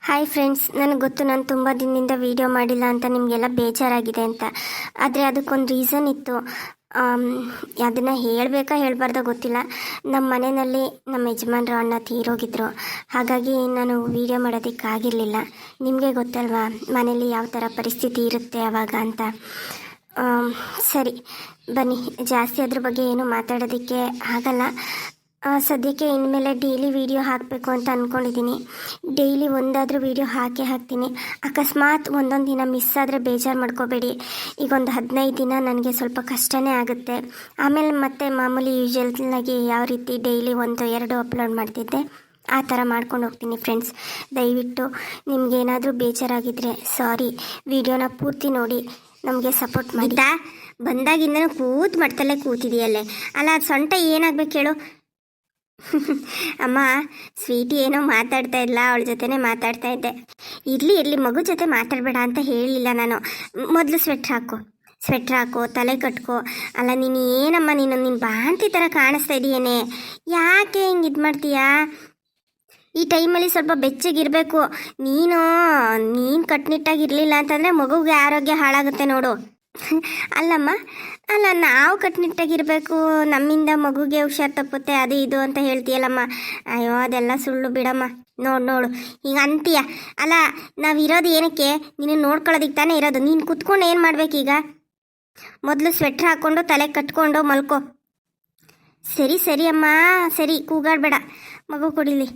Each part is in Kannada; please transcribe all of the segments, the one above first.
ಹಾಯ್ ಫ್ರೆಂಡ್ಸ್, ನನಗೆ ಗೊತ್ತು ನಾನು ತುಂಬ ದಿನದಿಂದ ವೀಡಿಯೋ ಮಾಡಿಲ್ಲ ಅಂತ ನಿಮಗೆಲ್ಲ ಬೇಜಾರಾಗಿದೆ ಅಂತ. ಆದರೆ ಅದಕ್ಕೊಂದು ರೀಸನ್ ಇತ್ತು. ಅದನ್ನು ಹೇಳಬೇಕಾ ಹೇಳಬಾರ್ದೋ ಗೊತ್ತಿಲ್ಲ. ನಮ್ಮ ಮನೆಯಲ್ಲಿ ನಮ್ಮ ಯಜಮಾನ್ರು ಅಣ್ಣ ತೀರೋಗಿದ್ರು. ಹಾಗಾಗಿ ನಾನು ವೀಡಿಯೋ ಮಾಡೋದಕ್ಕಾಗಿರಲಿಲ್ಲ. ನಿಮಗೆ ಗೊತ್ತಲ್ವಾ ಮನೇಲಿ ಯಾವ ಥರ ಪರಿಸ್ಥಿತಿ ಇರುತ್ತೆ ಆವಾಗ ಅಂತ. ಸರಿ ಬನ್ನಿ, ಜಾಸ್ತಿ ಅದ್ರ ಬಗ್ಗೆ ಏನು ಮಾತಾಡೋದಕ್ಕೆ ಆಗಲ್ಲ. ಸದ್ಯಕ್ಕೆ ಇನ್ಮೇಲೆ ಡೈಲಿ ವೀಡಿಯೋ ಹಾಕಬೇಕು ಅಂತ ಅಂದ್ಕೊಂಡಿದ್ದೀನಿ. ಡೈಲಿ ಒಂದಾದರೂ ವೀಡಿಯೋ ಹಾಕ್ತೀನಿ. ಅಕಸ್ಮಾತ್ ಒಂದೊಂದು ದಿನ ಮಿಸ್ ಆದರೆ ಬೇಜಾರು ಮಾಡ್ಕೋಬೇಡಿ. ಈಗ ಒಂದು 15 ದಿನ ನನಗೆ ಸ್ವಲ್ಪ ಕಷ್ಟನೇ ಆಗುತ್ತೆ. ಆಮೇಲೆ ಮತ್ತೆ ಮಾಮೂಲಿ ಯೂಶುವಲ್ಲಾಗಿ ಯಾವ ರೀತಿ ಡೈಲಿ 1-2 ಅಪ್ಲೋಡ್ ಮಾಡ್ತಿದ್ದೆ ಆ ಥರ ಮಾಡ್ಕೊಂಡು ಹೋಗ್ತೀನಿ. ಫ್ರೆಂಡ್ಸ್, ದಯವಿಟ್ಟು ನಿಮಗೇನಾದರೂ ಬೇಜಾರಾಗಿದ್ದರೆ ಸಾರಿ. ವೀಡಿಯೋನ ಪೂರ್ತಿ ನೋಡಿ ನಮಗೆ ಸಪೋರ್ಟ್ ಮಾಡಿ. ಬಂದಾಗಿಂದನೂ ಮಾಡ್ತಲ್ಲೇ ಕೂತಿದೆಯಲ್ಲೇ, ಅಲ್ಲ ಅದು ಸೊಂಟ ಏನಾಗಬೇಕು ಹೇಳು. ಅಮ್ಮ, ಸ್ವೀಟಿ ಏನೋ ಮಾತಾಡ್ತಾ ಇಲ್ಲ, ಅವಳ ಜೊತೆನೇ ಮಾತಾಡ್ತಾ ಇದ್ದೆ. ಇರಲಿ ಮಗು ಜೊತೆ ಮಾತಾಡಬೇಡ ಅಂತ ಹೇಳಲಿಲ್ಲ ನಾನು. ಮೊದಲು ಸ್ವೆಟ್ರ್ ಹಾಕೋ, ತಲೆ ಕಟ್ಕೋ. ಅಲ್ಲ ನೀನು ಏನಮ್ಮ, ನಿನ್ನ ಬಾಂತಿ ಥರ ಕಾಣಿಸ್ತಾ ಇದೆಯೇನೆ, ಯಾಕೆ ಹಿಂಗೆ ಇದು ಮಾಡ್ತೀಯಾ? ಈ ಟೈಮಲ್ಲಿ ಸ್ವಲ್ಪ ಬೆಚ್ಚಗಿರಬೇಕು. ನೀನು ಕಟ್ನಿಟ್ಟಾಗಿರಲಿಲ್ಲ ಅಂತಂದರೆ ಮಗುಗೆ ಆರೋಗ್ಯ ಹಾಳಾಗುತ್ತೆ ನೋಡು. ಅಲ್ಲ ನಾವು ಕಟ್ನಿಟ್ಟಾಗಿರಬೇಕು, ನಮ್ಮಿಂದ ಮಗುಗೆ ಹುಷಾರು ತಪ್ಪುತ್ತೆ ಅದು ಇದು ಅಂತ ಹೇಳ್ತೀಯಲ್ಲಮ್ಮ. ಅಯ್ಯೋ ಅದೆಲ್ಲ ಸುಳ್ಳು ಬಿಡಮ್ಮ. ನೋಡು ಈಗ ಅಂತೀಯ. ಅಲ್ಲ ನಾವಿರೋದು ಏನಕ್ಕೆ? ನೀನು ನೋಡ್ಕೊಳ್ಳೋದಿಕ್ಕೆ ತಾನೇ ಇರೋದು. ನೀನು ಕುತ್ಕೊಂಡು ಏನು ಮಾಡ್ಬೇಕೀಗ? ಮೊದಲು ಸ್ವೆಟ್ರ್ ಹಾಕ್ಕೊಂಡು ತಲೆ ಕಟ್ಕೊಂಡು ಮಲ್ಕೋ. ಸರಿ ಅಮ್ಮ, ಸರಿ ಕೂಗಾಡಬೇಡ. ಮಗು ಕೊಡಿಲಿ.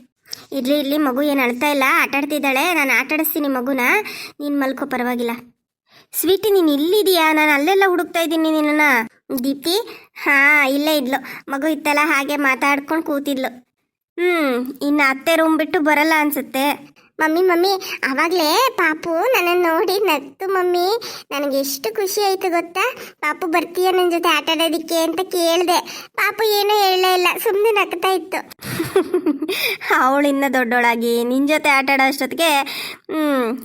ಇರಲಿ ಮಗು ಏನು ಅಳ್ತಾ ಇಲ್ಲ, ಆಟಾಡ್ತಿದ್ದಾಳೆ. ನಾನು ಆಟಾಡಿಸ್ತೀನಿ ಮಗುನ, ನೀನು ಮಲ್ಕೋ, ಪರವಾಗಿಲ್ಲ. ಸ್ವೀಟಿ, ನೀನು ಇಲ್ಲಿದೆಯಾ? ನಾನು ಅಲ್ಲೆಲ್ಲ ಹುಡುಕ್ತಾ ಇದ್ದೀನಿ ನಿನ್ನ. ದೀಪ್ತಿ, ಇಲ್ಲೇ ಇದ್ಲು. ಮಗು ಇತ್ತಲ್ಲ, ಹಾಗೆ ಮಾತಾಡ್ಕೊಂಡು ಕೂತಿದ್ಲು. ಇನ್ನು ಅತ್ತೆ ರೂಮ್ ಬಿಟ್ಟು ಬರಲ್ಲ ಅನ್ಸುತ್ತೆ. ಮಮ್ಮಿ ಆವಾಗಲೇ ಪಾಪು ನನ್ನನ್ನು ನೋಡಿ ನತ್ತು ಮಮ್ಮಿ. ನನಗೆ ಎಷ್ಟು ಖುಷಿ ಆಯಿತು ಗೊತ್ತಾ? ಪಾಪು ಬರ್ತೀಯ ನನ್ನ ಜೊತೆ ಆಟ ಆಡೋದಕ್ಕೆ ಅಂತ ಕೇಳಿದೆ. ಪಾಪು ಏನೂ ಹೇಳಲೇ ಇಲ್ಲ, ಸುಮ್ಮನೆ ನಗ್ತಾ ಇತ್ತು. ಅವಳಿನ್ನ ದೊಡ್ಡೋಳಾಗಿ ನಿನ್ನ ಜೊತೆ ಆಟ ಆಡೋ ಅಷ್ಟೊತ್ತಿಗೆ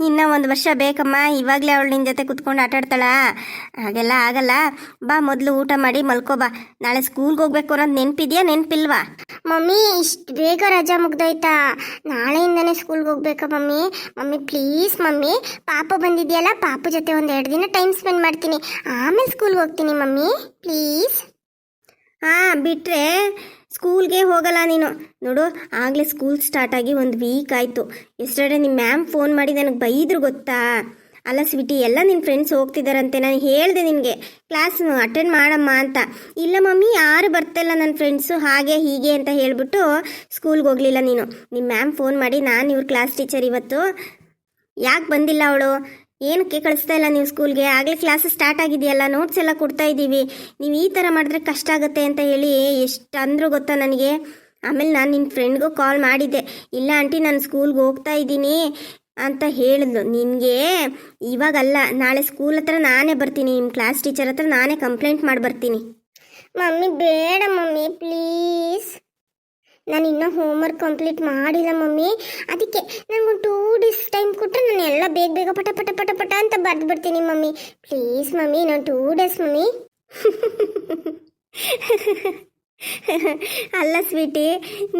ಇನ್ನೂ 1 ವರ್ಷ ಬೇಕಮ್ಮ. ಇವಾಗಲೇ ಅವಳು ನಿನ್ನ ಜೊತೆ ಕುತ್ಕೊಂಡು ಆಟ ಆಡ್ತಾಳ? ಹಾಗೆಲ್ಲ ಆಗಲ್ಲ. ಬಾ, ಮೊದಲು ಊಟ ಮಾಡಿ ಮಲ್ಕೋ ಬಾ. ನಾಳೆ ಸ್ಕೂಲ್ಗೆ ಹೋಗ್ಬೇಕು ಅನ್ನೋದು ನೆನಪಿಲ್ವಾ? ಮಮ್ಮಿ, ಇಷ್ಟು ಬೇಗ ರಜಾ ಮುಗ್ದೋಯ್ತಾ? ನಾಳೆಯಿಂದನೇ ಸ್ಕೂಲ್ಗೆ ಹೋಗ್ಬೇಕಾ ಮಮ್ಮಿ ಪ್ಲೀಸ್ ಮಮ್ಮಿ. ಪಾಪು ಬಂದಿದೆಯಲ್ಲ, ಪಾಪು ಜೊತೆ 1-2 ದಿನ ಟೈಮ್ ಸ್ಪೆಂಡ್ ಮಾಡ್ತೀನಿ, ಆಮೇಲೆ ಸ್ಕೂಲ್ಗೆ ಹೋಗ್ತೀನಿ ಮಮ್ಮಿ, ಪ್ಲೀಸ್. ಬಿಟ್ರೆ ಸ್ಕೂಲ್ಗೆ ಹೋಗಲ್ಲ ನೀನು. ನೋಡು, ಆಗಲೇ ಸ್ಕೂಲ್ ಸ್ಟಾರ್ಟ್ ಆಗಿ 1 ವೀಕ್ ಆಯಿತು. ಎಸ್ಟರ್ಡೇ ನಿಮ್ಮ ಮ್ಯಾಮ್ ಫೋನ್ ಮಾಡಿ ನನಗೆ ಬೈದ್ರು ಗೊತ್ತಾ? ಅಲ್ಲ ಸ್ವೀಟಿ, ಎಲ್ಲ ನಿನ್ನ ಫ್ರೆಂಡ್ಸ್ ಹೋಗ್ತಿದ್ದಾರಂತೆ. ನಾನು ಹೇಳಿದೆ ನಿನಗೆ ಕ್ಲಾಸ್ ಅಟೆಂಡ್ ಮಾಡಮ್ಮ ಅಂತ. ಇಲ್ಲ ಮಮ್ಮಿ, ಯಾರು ಬರ್ತಾಯಿಲ್ಲ ನನ್ನ ಫ್ರೆಂಡ್ಸು, ಹಾಗೆ ಹೀಗೆ ಅಂತ ಹೇಳಿಬಿಟ್ಟು ಸ್ಕೂಲ್ಗೆ ಹೋಗಲಿಲ್ಲ ನೀನು. ನಿಮ್ಮ ಮ್ಯಾಮ್ ಫೋನ್ ಮಾಡಿ, ನಾನು ಇವ್ರ ಕ್ಲಾಸ್ ಟೀಚರ್, ಇವತ್ತು ಯಾಕೆ ಬಂದಿಲ್ಲ ಅವಳು, ಏನಕ್ಕೆ ಕಳಿಸ್ತಾ ಇಲ್ಲ ನೀವು ಸ್ಕೂಲ್ಗೆ? ಆಗಲೇ ಕ್ಲಾಸ್ ಸ್ಟಾರ್ಟ್ ಆಗಿದೆಯಲ್ಲ, ನೋಟ್ಸ್ ಎಲ್ಲ ಕೊಡ್ತಾ ಇದ್ದೀವಿ, ನೀವು ಈ ಥರ ಮಾಡಿದ್ರೆ ಕಷ್ಟ ಆಗುತ್ತೆ ಅಂತ ಹೇಳಿ ಎಷ್ಟು ಅಂದರು ಗೊತ್ತಾ ನನಗೆ. ಆಮೇಲೆ ನಾನು ನಿನ್ನ ಫ್ರೆಂಡ್ಗೂ ಕಾಲ್ ಮಾಡಿದ್ದೆ. ಇಲ್ಲ ಆಂಟಿ, ನಾನು ಸ್ಕೂಲ್ಗೆ ಹೋಗ್ತಾ ಇದ್ದೀನಿ ಅಂತ ಹೇಳಿದ್ಲು. ನಿನಗೆ ಇವಾಗಲ್ಲ, ನಾಳೆ ಸ್ಕೂಲ್ ಹತ್ರ ನಾನೇ ಬರ್ತೀನಿ, ನಿಮ್ಮ ಕ್ಲಾಸ್ ಟೀಚರ್ ಹತ್ರ ನಾನೇ ಕಂಪ್ಲೇಂಟ್ ಮಾಡಿ ಬರ್ತೀನಿ. ಮಮ್ಮಿ ಬೇಡ ಮಮ್ಮಿ, ಪ್ಲೀಸ್. ನಾನು ಇನ್ನೂ ಹೋಮ್ವರ್ಕ್ ಕಂಪ್ಲೀಟ್ ಮಾಡಿಲ್ಲ ಮಮ್ಮಿ. ಅದಕ್ಕೆ ನನಗೊಂದು 2 ಡೇಸ್ ಟೈಮ್ ಕೊಟ್ಟರೆ ನಾನು ಎಲ್ಲ ಬೇಗ ಪಟ ಅಂತ ಬರೆದು ಬಿಡ್ತೀನಿ ಮಮ್ಮಿ. ಪ್ಲೀಸ್ ಮಮ್ಮಿ, ನಾನು 2 ಡೇಸ್ ಮಮ್ಮಿ. ಅಲ್ಲ ಸ್ವೀಟಿ,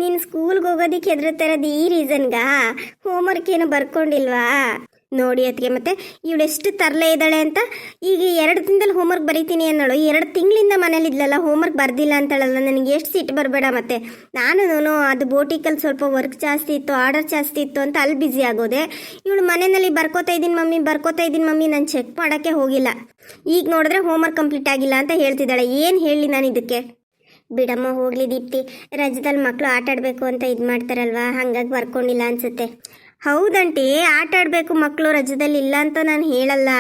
ನೀನು ಸ್ಕೂಲ್ಗೆ ಹೋಗೋದಕ್ಕೆ ಹೆದರ್ತಾ ಇರೋದು ಈ ರೀಸನ್ಗಾ? ಹೋಮ್ವರ್ಕ್ ಏನು ಬರ್ಕೊಂಡಿಲ್ವಾ? ನೋಡಿ ಅದಕ್ಕೆ ಮತ್ತೆ ಇವಳೆಷ್ಟು ತರಲೆ ಇದ್ದಾಳೆ ಅಂತ. ಈಗ 2 ದಿನದಲ್ಲಿ ಹೋಮ್ವರ್ಕ್ ಬರೀತೀನಿ ಅನ್ನೋಳು, 2 ತಿಂಗಳಿಂದ ಮನೇಲಿದ್ಲಲ್ಲ, ಹೋಮ್ವರ್ಕ್ ಬರ್ದಿಲ್ಲ ಅಂತಳಲ್ಲ. ನನಗೆ ಎಷ್ಟು ಸಿಟ್ಟು ಬರಬೇಡ. ಮತ್ತೆ ನಾನು ಅದು ಬೋಟಿಕಲ್ಲಿ ಸ್ವಲ್ಪ ವರ್ಕ್ ಜಾಸ್ತಿ ಇತ್ತು, ಆರ್ಡರ್ ಜಾಸ್ತಿ ಇತ್ತು ಅಂತ ಅಲ್ಲಿ ಬ್ಯುಸಿ ಆಗೋದೆ. ಇವಳು ಮನೆಯಲ್ಲಿ ಬರ್ಕೋತಾ ಇದ್ದೀನಿ ಮಮ್ಮಿ, ನಾನು ಚೆಕ್ ಮಾಡೋಕ್ಕೆ ಹೋಗಿಲ್ಲ. ಈಗ ನೋಡಿದ್ರೆ ಹೋಮ್ವರ್ಕ್ ಕಂಪ್ಲೀಟ್ ಆಗಿಲ್ಲ ಅಂತ ಹೇಳ್ತಿದ್ದಾಳೆ. ಏನು ಹೇಳಿ ನಾನು ಇದಕ್ಕೆ? ಬಿಡಮ್ಮ, ಹೋಗ್ಲಿ ದೀಪ್ತಿ. ರಜದಲ್ಲಿ ಮಕ್ಕಳು ಆಟ ಆಡಬೇಕು ಅಂತ ಇದು ಮಾಡ್ತಾರಲ್ವಾ, ಹಾಗಾಗಿ ಬರ್ಕೊಂಡಿಲ್ಲ ಅನ್ಸುತ್ತೆ. ಹೌದಂಟಿ, ಆಟ ಆಡಬೇಕು ಮಕ್ಕಳು ರಜದಲ್ಲಿ, ಇಲ್ಲ ಅಂತ ನಾನು ಹೇಳಲ್ಲ.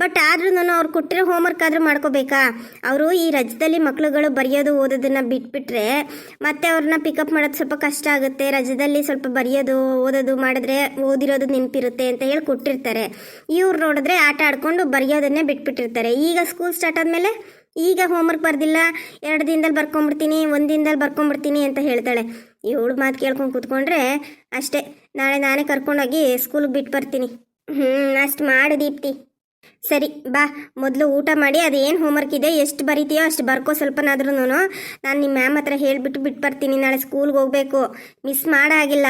ಬಟ್ ಆದ್ರೂ ಅವ್ರು ಕೊಟ್ಟಿರೋ ಹೋಮ್ವರ್ಕ್ ಆದರೂ ಮಾಡ್ಕೋಬೇಕಾ? ಅವರು ಈ ರಜದಲ್ಲಿ ಮಕ್ಕಳುಗಳು ಬರೆಯೋದು ಓದೋದನ್ನು ಬಿಟ್ಬಿಟ್ರೆ ಮತ್ತೆ ಅವ್ರನ್ನ ಪಿಕಪ್ ಮಾಡೋದು ಸ್ವಲ್ಪ ಕಷ್ಟ ಆಗುತ್ತೆ. ರಜದಲ್ಲಿ ಸ್ವಲ್ಪ ಬರೆಯೋದು ಓದೋದು ಮಾಡಿದ್ರೆ ಓದಿರೋದು ನೆನಪಿರುತ್ತೆ ಅಂತ ಹೇಳಿ ಕೊಟ್ಟಿರ್ತಾರೆ. ಇವ್ರು ನೋಡಿದ್ರೆ ಆಟ ಆಡ್ಕೊಂಡು ಬರೆಯೋದನ್ನೇ ಬಿಟ್ಬಿಟ್ಟಿರ್ತಾರೆ. ಈಗ ಸ್ಕೂಲ್ ಸ್ಟಾರ್ಟ್ ಆದಮೇಲೆ ಈಗ ಹೋಮ್ವರ್ಕ್ ಬರ್ದಿಲ್ಲ, 2 ದಿನದಲ್ಲಿ ಬರ್ಕೊಂಬಿಡ್ತೀನಿ, 1 ದಿನದಲ್ಲಿ ಬರ್ಕೊಂಬಿಡ್ತೀನಿ ಅಂತ ಹೇಳ್ತಾಳೆ. ಇವಳು ಮಾತು ಕೇಳ್ಕೊಂಡು ಕೂತ್ಕೊಂಡ್ರೆ ಅಷ್ಟೇ, ನಾಳೆ ನಾನೇ ಕರ್ಕೊಂಡೋಗಿ ಸ್ಕೂಲ್ಗೆ ಬಿಟ್ಟು ಬರ್ತೀನಿ. ಅಷ್ಟು ಮಾಡು ದೀಪ್ತಿ. ಸರಿ ಬಾ, ಮೊದಲು ಊಟ ಮಾಡಿ ಅದೇನು ಹೋಮ್ವರ್ಕ್ ಇದೆ ಎಷ್ಟು ಬರೀತೀಯೋ ಅಷ್ಟು ಬರ್ಕೋ. ಸ್ವಲ್ಪನಾದ್ರೂ ನಾನು ನಿಮ್ಮ ಮ್ಯಾಮ್ ಹತ್ರ ಹೇಳಿಬಿಟ್ಟು ಬಿಟ್ಟು ಬರ್ತೀನಿ. ನಾಳೆ ಸ್ಕೂಲ್ಗೆ ಹೋಗಬೇಕು, ಮಿಸ್ ಮಾಡಾಗಿಲ್ಲ.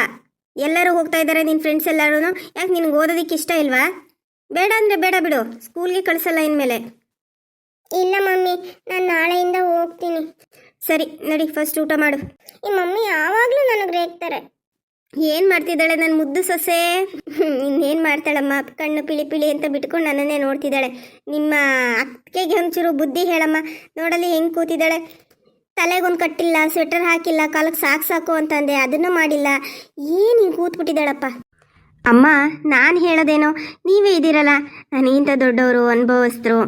ಎಲ್ಲರೂ ಹೋಗ್ತಾ ಇದ್ದಾರೆ ನಿನ್ನ ಫ್ರೆಂಡ್ಸ್ ಎಲ್ಲರೂ. ಯಾಕೆ ನಿನಗೆ ಓದೋದಕ್ಕೆ ಇಷ್ಟ ಇಲ್ವಾ? ಬೇಡ ಅಂದರೆ ಬೇಡ ಬಿಡು, ಸ್ಕೂಲ್ಗೆ ಕಳಿಸಲ್ಲ ಇನ್ಮೇಲೆ. ಇಲ್ಲ ಮಮ್ಮಿ, ನಾನು ನಾಳೆಯಿಂದ ಹೋಗ್ತೀನಿ. ಸರಿ ನಡಿ, ಫಸ್ಟ್ ಊಟ ಮಾಡು. ಈ ಮಮ್ಮಿ ಯಾವಾಗಲೂ ನನಗೆ ರೇಗ್ತಾರೆ. ಏನು ಮಾಡ್ತಿದ್ದಾಳೆ ನನ್ನ ಮುದ್ದು ಸೊಸೆ? ಇನ್ನೇನು ಮಾಡ್ತಾಳಮ್ಮ, ಕಣ್ಣು ಪಿಳಿ ಪಿಳಿ ಅಂತ ಬಿಟ್ಕೊಂಡು ನನ್ನನ್ನೇ ನೋಡ್ತಿದ್ದಾಳೆ. ನಿಮ್ಮ ಅಕ್ಕೆಗೆ ಒಂಚೂರು ಬುದ್ಧಿ ಹೇಳಮ್ಮ. ನೋಡಲಿ ಹೆಂಗೆ ಕೂತಿದ್ದಾಳೆ. ತಲೆಗೊಂದು ಕಟ್ಟಿಲ್ಲ, ಸ್ವೆಟರ್ ಹಾಕಿಲ್ಲ, ಕಾಲಕ್ಕೆ ಸಾಕು ಅಂತಂದೆ, ಅದನ್ನು ಮಾಡಿಲ್ಲ. ಏನು ಹಿಂಗೆ ಕೂತ್ಬಿಟ್ಟಿದ್ದಾಳಪ್ಪ. ಅಮ್ಮ, ನಾನು ಹೇಳೋದೇನೋ, ನೀವೇ ಇದ್ದೀರಲ್ಲ, ನನಗಿಂತ ದೊಡ್ಡವರು, ಅನುಭವಸ್ಥರು,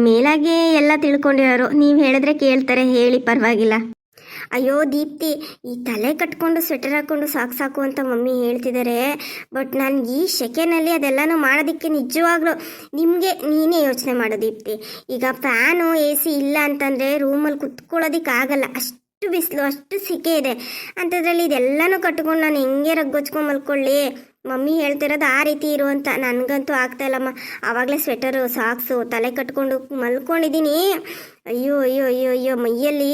ಮೇಲಾಗೆ ಎಲ್ಲ ತಿಳ್ಕೊಂಡಿರೋರು. ನೀವು ಹೇಳಿದ್ರೆ ಕೇಳ್ತಾರೆ, ಹೇಳಿ ಪರವಾಗಿಲ್ಲ. ಅಯ್ಯೋ ದೀಪ್ತಿ, ಈ ತಲೆ ಕಟ್ಕೊಂಡು ಸ್ವೆಟರ್ ಹಾಕ್ಕೊಂಡು ಸಾಕು ಅಂತ ಮಮ್ಮಿ ಹೇಳ್ತಿದ್ದಾರೆ. ಬಟ್ ನನಗೆ ಈ ಸೆಕೆನಲ್ಲಿ ಅದೆಲ್ಲನೂ ಮಾಡೋದಕ್ಕೆ ನಿಜವಾಗ್ಲೂ ನೀನೇ ಯೋಚನೆ ಮಾಡು ದೀಪ್ತಿ. ಈಗ ಫ್ಯಾನು ಎ ಸಿ ಇಲ್ಲ ಅಂತಂದರೆ ರೂಮಲ್ಲಿ ಕುತ್ಕೊಳ್ಳೋದಕ್ಕಾಗಲ್ಲ. ಅಷ್ಟು ಬಿಸಿಲು, ಅಷ್ಟು ಸೆಕೆ ಇದೆ. ಅಂಥದ್ರಲ್ಲಿ ಇದೆಲ್ಲನೂ ಕಟ್ಕೊಂಡು ನಾನು ಹೆಂಗೆ ರಗ್ಗೊಚ್ಕೊಂಡು ಮಲ್ಕೊಳ್ಳಿ? ಮಮ್ಮಿ ಹೇಳ್ತಿರೋದು ಆ ರೀತಿ ಇರು ಅಂತ. ನನಗಂತೂ ಆಗ್ತಾ ಇಲ್ಲಮ್ಮ. ಆವಾಗಲೇ ಸ್ವೆಟರು, ಸಾಕ್ಸು, ತಲೆ ಕಟ್ಕೊಂಡು ಮಲ್ಕೊಂಡಿದ್ದೀನಿ. ಅಯ್ಯೋ ಅಯ್ಯೋ ಅಯ್ಯೋ ಅಯ್ಯೋ, ಮೈಯಲ್ಲಿ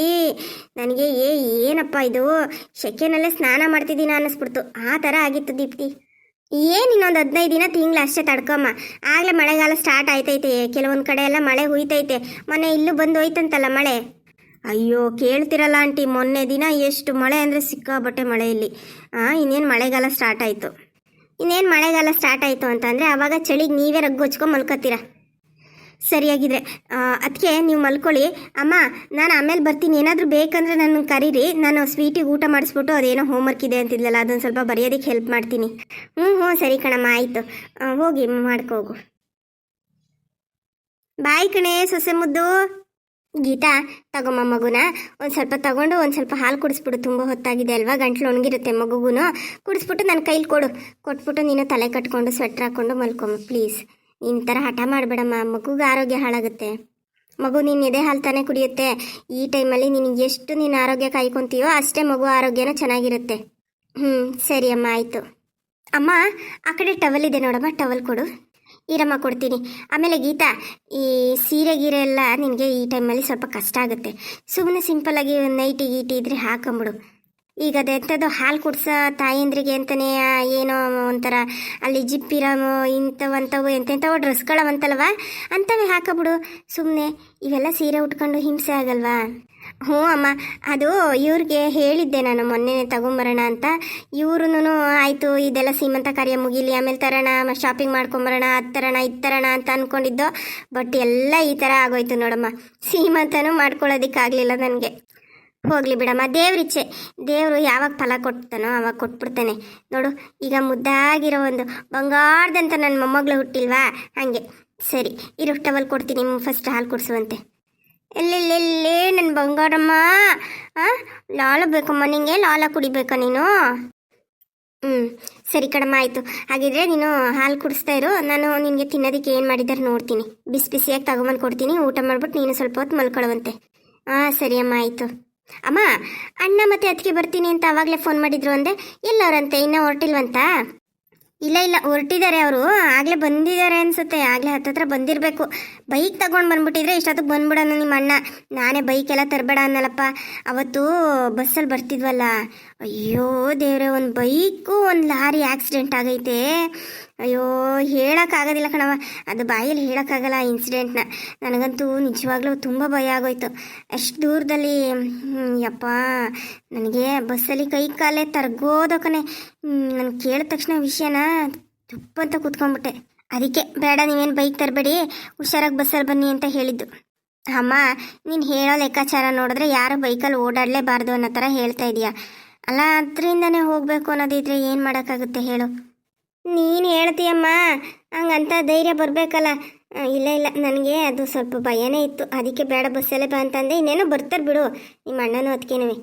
ನನಗೆ ಏನಪ್ಪ ಇದು, ಸೆಕೆನಲ್ಲೇ ಸ್ನಾನ ಮಾಡ್ತಿದ್ದೀನಿ ಅನ್ನಿಸ್ಬಿಡ್ತು. ಆ ಥರ ಆಗಿತ್ತು ದೀಪ್ತಿ. ಏನು ಇನ್ನೊಂದು 15 ದಿನ ತಿಂಗಳು ಅಷ್ಟೇ ತಡ್ಕಮ್ಮ. ಆಗಲೇ ಮಳೆಗಾಲ ಸ್ಟಾರ್ಟ್ ಆಯ್ತೈತೆ. ಕೆಲವೊಂದು ಕಡೆ ಎಲ್ಲ ಮಳೆ ಹುಯ್ತೈತೆ. ಮೊನ್ನೆ ಇಲ್ಲೂ ಬಂದು ಹೋಯ್ತಂತಲ್ಲ ಮಳೆ. ಅಯ್ಯೋ ಕೇಳ್ತಿರಲ್ಲ ಆಂಟಿ, ಮೊನ್ನೆ ದಿನ ಎಷ್ಟು ಮಳೆ ಅಂದರೆ ಸಿಕ್ಕಾಬಟ್ಟೆ ಮಳೆ ಇಲ್ಲಿ. ಇನ್ನೇನು ಮಳೆಗಾಲ ಸ್ಟಾರ್ಟ್ ಆಯಿತು. ಅಂತಂದರೆ ಆವಾಗ ಚಳಿಗೆ ನೀವೇ ರಗ್ಗೊಚ್ಕೊಂಡು ಮಲ್ಕೋತೀರ. ಸರಿಯಾಗಿದ್ರೆ ಅದಕ್ಕೆ ನೀವು ಮಲ್ಕೊಳ್ಳಿ. ಅಮ್ಮ, ನಾನು ಆಮೇಲೆ ಬರ್ತೀನಿ. ಏನಾದರೂ ಬೇಕಂದ್ರೆ ನನ್ನ ಕರೀರಿ. ನಾನು ಸ್ವೀಟಿಗೆ ಊಟ ಮಾಡಿಸ್ಬಿಟ್ಟು ಅದೇನೋ ಹೋಮ್ವರ್ಕ್ ಇದೆ ಅಂತಿದ್ಲಲ್ಲ, ಅದೊಂದು ಸ್ವಲ್ಪ ಬರೆಯೋದಕ್ಕೆ ಹೆಲ್ಪ್ ಮಾಡ್ತೀನಿ. ಹ್ಞೂ ಸರಿ ಕಣಮ್ಮ, ಆಯಿತು. ಹೋಗಿ ಮಾಡ್ಕೋಗು. ಬಾಯ್ ಕಣೆ ಸೊಸೆ ಮುದ್ದು. ಗೀತಾ, ತಗೊಮ್ಮ ಮಗುನ. ಒಂದು ಸ್ವಲ್ಪ ತಗೊಂಡು ಒಂದು ಸ್ವಲ್ಪ ಹಾಲು ಕುಡಿಸ್ಬಿಡು. ತುಂಬ ಹೊತ್ತಾಗಿದೆ ಅಲ್ವಾ, ಗಂಟ್ಲು ಒಣಗಿರುತ್ತೆ ಮಗುಗೂ. ಕುಡಿಸ್ಬಿಟ್ಟು ನನ್ನ ಕೈಲಿ ಕೊಟ್ಬಿಟ್ಟು ನೀನು ತಲೆ ಕಟ್ಕೊಂಡು ಸ್ವೆಟ್ರ್ ಹಾಕ್ಕೊಂಡು ಮಲ್ಕೊಮ್ಮ ಪ್ಲೀಸ್. ನೀನು ಈ ಥರ ಹಠ ಮಾಡಬೇಡಮ್ಮ, ಮಗುಗೆ ಆರೋಗ್ಯ ಹಾಳಾಗುತ್ತೆ. ಮಗು ನೀನು ಎದೆ ಹಾಲು ತಾನೇ ಕುಡಿಯುತ್ತೆ. ಈ ಟೈಮಲ್ಲಿ ನೀನು ಎಷ್ಟು ನೀನು ಆರೋಗ್ಯ ಕಾಯ್ಕೊತೀಯೋ ಅಷ್ಟೇ ಮಗು ಆರೋಗ್ಯನೂ ಚೆನ್ನಾಗಿರುತ್ತೆ. ಸರಿ ಅಮ್ಮ, ಆಯಿತು. ಅಮ್ಮ, ಆ ಕಡೆ ಟವಲ್ ಇದೆ ನೋಡಮ್ಮ, ಟವಲ್ ಕೊಡು. ಈರಮ್ಮ ಕೊಡ್ತೀನಿ. ಆಮೇಲೆ ಗೀತಾ, ಈ ಸೀರೆ ಗೀರೆ ಎಲ್ಲ ನಿನಗೆ ಈ ಟೈಮಲ್ಲಿ ಸ್ವಲ್ಪ ಕಷ್ಟ ಆಗುತ್ತೆ. ಸುಮ್ಮನೆ ಸಿಂಪಲ್ಲಾಗಿ ನೈಟಿ ಗೀಟಿ ಇದ್ರೆ ಹಾಕೊಂಬಿಡು. ಈಗ ಅದೆಂಥದ್ದು ಹಾಲು ಕುಡ್ಸೋ ತಾಯಂದ್ರಿಗೆ ಅಂತಲೇ ಏನೋ ಒಂಥರ ಅಲ್ಲಿ ಜಿಪ್ಪಿರಮೋ ಇಂಥವಂಥವು ಎಂತೆಂಥವು ಡ್ರೆಸ್ಗಳವಂತಲ್ವ, ಅಂಥವೇ ಹಾಕಬಿಡು. ಸುಮ್ಮನೆ ಇವೆಲ್ಲ ಸೀರೆ ಉಟ್ಕೊಂಡು ಹಿಂಸೆ ಆಗಲ್ವಾ? ಹ್ಞೂ ಅಮ್ಮ, ಅದು ಇವ್ರಿಗೆ ಹೇಳಿದ್ದೆ ನಾನು ಮೊನ್ನೆ ತಗೊಂಬರೋಣ ಅಂತ. ಇವ್ರೂ ಆಯಿತು ಇದೆಲ್ಲ ಸೀಮಂತ ಕಾರ್ಯ ಮುಗೀಲಿ ಆಮೇಲೆ ತರೋಣ, ಶಾಪಿಂಗ್ ಮಾಡ್ಕೊಂಬರೋಣ, ಅದು ತರೋಣ ಇದು ತರೋಣ ಅಂತ ಅಂದ್ಕೊಂಡಿದ್ದೋ. ಬಟ್ ಎಲ್ಲ ಈ ಥರ ಆಗೋಯ್ತು ನೋಡಮ್ಮ. ಸೀಮಂತನೂ ಮಾಡ್ಕೊಳ್ಳೋದಕ್ಕಾಗಲಿಲ್ಲ ನನಗೆ. ಹೋಗಲಿ ಬಿಡಮ್ಮ, ದೇವ್ರಿಚ್ಛೆ. ದೇವರು ಯಾವಾಗ ಫಲ ಕೊಡ್ತಾನೋ ಅವಾಗ ಕೊಟ್ಬಿಡ್ತಾನೆ ನೋಡು. ಈಗ ಮುದ್ದಾಗಿರೋ ಒಂದು ಬಂಗಾರದಂತ ನನ್ನ ಮೊಮ್ಮಗಳು ಹುಟ್ಟಿಲ್ವಾ, ಹಾಗೆ. ಸರಿ ಇರೋ, ಟವಲ್ ಕೊಡ್ತೀನಿ, ಫಸ್ಟ್ ಹಾಲು ಕುಡಿಸುವಂತೆ. ಎಲ್ಲೆಲ್ಲೆಲ್ಲೇ ನನ್ನ ಬಂಗಾರಮ್ಮ. ಲಾಲ ಬೇಕಮ್ಮ ನಿಂಗೆ? ಲಾಲ ಕುಡಿಬೇಕಾ ನೀನು? ಸರಿ ಕಡಮ್ಮ, ಆಯಿತು. ಹಾಗಿದ್ರೆ ನೀನು ಹಾಲು ಕುಡಿಸ್ತಾ ಇರು. ನಾನು ನಿನಗೆ ತಿನ್ನೋದಕ್ಕೆ ಏನು ಮಾಡಿದ್ದಾರೆ ನೋಡ್ತೀನಿ. ಬಿಸಿ ಬಿಸಿಯಾಗಿ ತಗೊಂಬಂದು ಕೊಡ್ತೀನಿ. ಊಟ ಮಾಡ್ಬಿಟ್ಟು ನೀನು ಸ್ವಲ್ಪ ಹೊತ್ತು ಮಲ್ಕೊಳ್ಳುವಂತೆ. ಸರಿ ಅಮ್ಮ, ಆಯಿತು. ಅಮ್ಮ, ಅಣ್ಣ ಮತ್ತೆ ಅದಕ್ಕೆ ಬರ್ತೀನಿ ಅಂತ ಆವಾಗಲೇ ಫೋನ್ ಮಾಡಿದ್ರು ಅಂದೆ. ಎಲ್ಲವರಂತೆ, ಇನ್ನೂ ಹೊರಟಿಲ್ವಂತ? ಇಲ್ಲ ಹೊರಟಿದ್ದಾರೆ ಅವರು. ಆಗಲೇ ಬಂದಿದ್ದಾರೆ ಅನ್ಸುತ್ತೆ. ಆಗಲೇ ಹತ್ತತ್ರ ಬಂದಿರಬೇಕು. ಬೈಕ್ ತಗೊಂಡು ಬಂದ್ಬಿಟ್ಟಿದ್ರೆ ಇಷ್ಟೊತ್ತಿಗೆ ಬಂದ್ಬಿಡೋಣ ನಿಮ್ಮ ಅಣ್ಣ. ನಾನೇ ಬೈಕೆಲ್ಲ ತರಬೇಡ ಅನ್ನಲ್ಲಪ್ಪ. ಅವತ್ತು ಬಸ್ಸಲ್ಲಿ ಬರ್ತಿದ್ವಲ್ಲ, ಅಯ್ಯೋ ದೇವ್ರೆ, ಒಂದು ಬೈಕು ಒಂದು ಲಾರಿ ಆಕ್ಸಿಡೆಂಟ್ ಆಗೈತೆ. ಅಯ್ಯೋ ಹೇಳೋಕ್ಕಾಗೋದಿಲ್ಲ ಕಣವ, ಅದು ಬಾಯಲ್ಲಿ ಹೇಳೋಕ್ಕಾಗಲ್ಲ ಆ ಇನ್ಸಿಡೆಂಟ್ನ. ನನಗಂತೂ ನಿಜವಾಗ್ಲೂ ತುಂಬ ಭಯ ಆಗೋಯ್ತು. ಅಷ್ಟು ದೂರದಲ್ಲಿ ಯಪ್ಪ, ನನಗೆ ಬಸ್ಸಲ್ಲಿ ಕೈ ಕಾಲೇ ತರ್ಗೋದೋ ಕಣೆ. ನಾನು ಕೇಳಿದ ತಕ್ಷಣ ವಿಷಯನ ತುಪ್ಪಂತ ಕೂತ್ಕೊಂಡ್ಬಿಟ್ಟೆ. ಅದಕ್ಕೆ ಬೇಡ, ನೀವೇನು ಬೈಕ್ ತರಬೇಡಿ, ಹುಷಾರಾಗಿ ಬಸ್ಸಲ್ಲಿ ಬನ್ನಿ ಅಂತ ಹೇಳಿದ್ದು. ಅಮ್ಮ, ನೀನು ಹೇಳೋ ಲೆಕ್ಕಾಚಾರ ನೋಡಿದ್ರೆ ಯಾರು ಬೈಕಲ್ಲಿ ಓಡಾಡಲೇಬಾರ್ದು ಅನ್ನೋ ಥರ ಹೇಳ್ತಾ ಇದೀಯಾ ಅಲ್ಲ. ಅದರಿಂದನೇ ಹೋಗಬೇಕು ಅನ್ನೋದಿದ್ರೆ ಏನು ಮಾಡೋಕ್ಕಾಗುತ್ತೆ ಹೇಳು? ನೀನು ಹೇಳ್ತೀಯಮ್ಮ, ಹಂಗಂತ ಧೈರ್ಯ ಬರಬೇಕಲ್ಲ. ಇಲ್ಲ ನನಗೆ ಅದು ಸ್ವಲ್ಪ ಭಯನೇ ಇತ್ತು. ಅದಕ್ಕೆ ಬೇಡ ಬಸ್ಸಲ್ಲೇ ಬಾ ಅಂತಂದೆ. ಇನ್ನೇನೋ ಬರ್ತಾರೆ ಬಿಡು ನಿಮ್ಮ ಅಣ್ಣನೂ ಅದಕ್ಕೇನವೆ.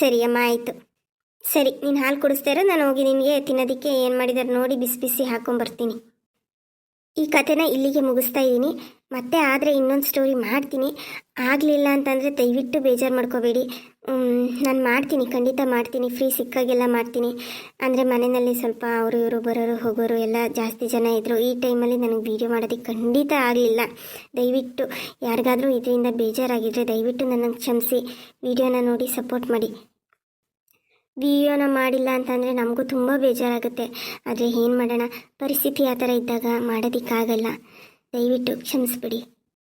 ಸರಿ ಅಮ್ಮ, ಆಯಿತು. ಸರಿ, ನೀನು ಹಾಲು ಕುಡಿಸ್ತಾ ಇರೋ, ನಾನು ಹೋಗಿ ನಿನಗೆ ತಿನ್ನೋದಕ್ಕೆ ಏನು ಮಾಡಿದಾರೆ ನೋಡಿ ಬಿಸಿ ಬಿಸಿ ಹಾಕ್ಕೊಂಬರ್ತೀನಿ. ಈ ಕಥೆನ ಇಲ್ಲಿಗೆ ಮುಗಿಸ್ತಾ ಇದ್ದೀನಿ. ಮತ್ತೆ ಆದರೆ ಇನ್ನೊಂದು ಸ್ಟೋರಿ ಮಾಡ್ತೀನಿ. ಆಗಲಿಲ್ಲ ಅಂತಂದರೆ ದಯವಿಟ್ಟು ಬೇಜಾರು ಮಾಡ್ಕೋಬೇಡಿ. ನಾನು ಮಾಡ್ತೀನಿ, ಖಂಡಿತ ಮಾಡ್ತೀನಿ. ಫ್ರೀ ಸಿಕ್ಕಾಗೆಲ್ಲ ಮಾಡ್ತೀನಿ. ಅಂದರೆ ಮನೆಯಲ್ಲಿ ಸ್ವಲ್ಪ ಅವರು ಇವರು ಬರೋರು ಹೋಗೋರು ಎಲ್ಲ ಜಾಸ್ತಿ ಜನ ಇದ್ದರು. ಈ ಟೈಮಲ್ಲಿ ನನಗೆ ವೀಡಿಯೋ ಮಾಡೋದಕ್ಕೆ ಖಂಡಿತ ಆಗಲಿಲ್ಲ. ದಯವಿಟ್ಟು ಯಾರಿಗಾದರೂ ಇದರಿಂದ ಬೇಜಾರಾಗಿದ್ದರೆ ದಯವಿಟ್ಟು ನನ್ನನ್ನು ಕ್ಷಮಿಸಿ. ವೀಡಿಯೋನ ನೋಡಿ ಸಪೋರ್ಟ್ ಮಾಡಿ. ವಿಡಿಯೋನ ಮಾಡಿಲ್ಲ ಅಂತಂದರೆ ನಮಗೂ ತುಂಬ ಬೇಜಾರಾಗುತ್ತೆ. ಆದರೆ ಏನು ಮಾಡೋಣ, ಪರಿಸ್ಥಿತಿ ಆ ಥರ ಇದ್ದಾಗ ಮಾಡೋದಕ್ಕಾಗಲ್ಲ. ದಯವಿಟ್ಟು ಕ್ಷಮಿಸ್ಬಿಡಿ.